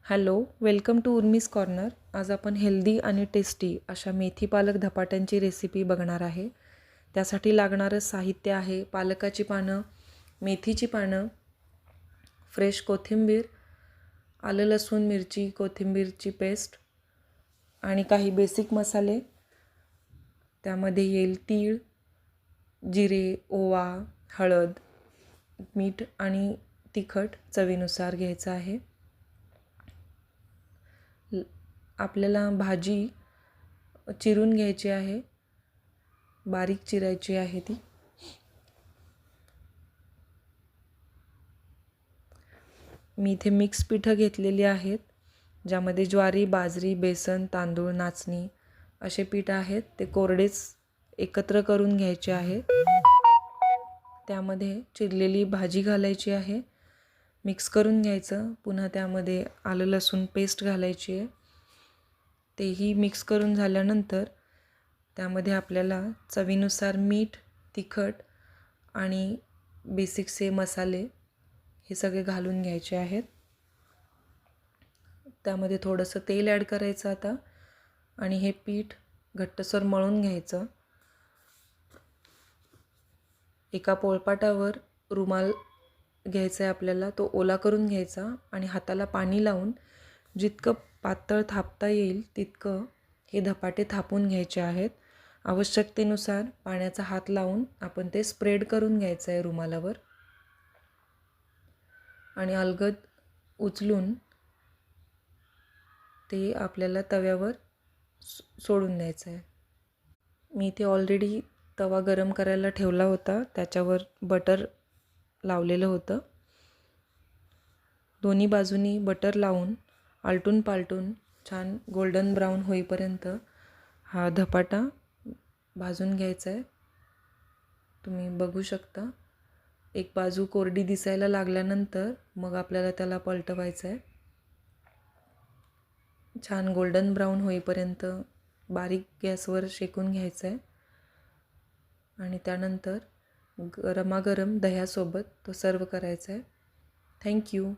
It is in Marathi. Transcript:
Hello, welcome to Urmi's corner. आज आपण हेल्दी आणि टेस्टी अशा मेथी पालक धपाट्यांची रेसिपी बघणार आहे. त्यासाठी लागणारं साहित्य आहे पालकाची पानं, मेथीची पानं, फ्रेश कोथिंबीर, आलं लसूण मिरची कोथिंबीरची पेस्ट आणि काही बेसिक मसाले. त्यामध्ये येईल तीळ, जिरे, ओवा, हळद, मीठ आणि तिखट चवीनुसार घ्यायचं आहे. आपल्याला भाजी चिरून घ्यायची आहे, बारीक चिरायची आहे ती. मी इथे मिक्स पिठं घेतलेली आहेत, ज्यामध्ये ज्वारी, बाजरी, बेसन, तांदूळ, नाचणी असे पीठ आहेत. ते कोरडेच एकत्र करून घ्यायचे आहेत. त्यामध्ये चिरलेली भाजी घालायची आहे, मिक्स करून घ्यायचं. पुन्हा त्यामध्ये आलं लसूण पेस्ट घालायची आहे. तेही मिक्स करून झाल्यानंतर त्यामध्ये आपल्याला चवीनुसार मीठ, तिखट आणि बेसिकचे मसाले हे सगळे घालून घ्यायचे आहेत. त्यामध्ये थोडंसं तेल ॲड करायचं आता आणि हे पीठ घट्टसर मळून घ्यायचं. एका पोळपाटावर रुमाल घ्यायचा आहे आपल्याला, तो ओला करून घ्यायचा आणि हाताला पाणी लावून जितकं पातळ थापता येईल तितकं हे धपाटे थापून घ्यायचे आहेत. आवश्यकतेनुसार पाण्याचा हात लावून आपण ते स्प्रेड करून घ्यायचं आहे रुमालावर आणि अलगद उचलून ते आपल्याला तव्यावर सोडून द्यायचं आहे. मी इथे ऑलरेडी तवा गरम करायला ठेवला होता, त्याच्यावर बटर लावलेलं होतं. दोन्ही बाजूनी बटर लावून आलटून पालटून छान गोल्डन ब्राऊन होईपर्यंत हा धपाटा भाजून घ्यायचा आहे. तुम्ही बघू शकता, एक बाजू कोरडी दिसायला लागल्यानंतर मग आपल्याला त्याला पलटवायचं आहे. छान गोल्डन ब्राऊन होईपर्यंत बारीक गॅसवर शेकून घ्यायचं आहे आणि त्यानंतर गरमागरम दह्यासोबत तो सर्व करायचा आहे. थँक्यू.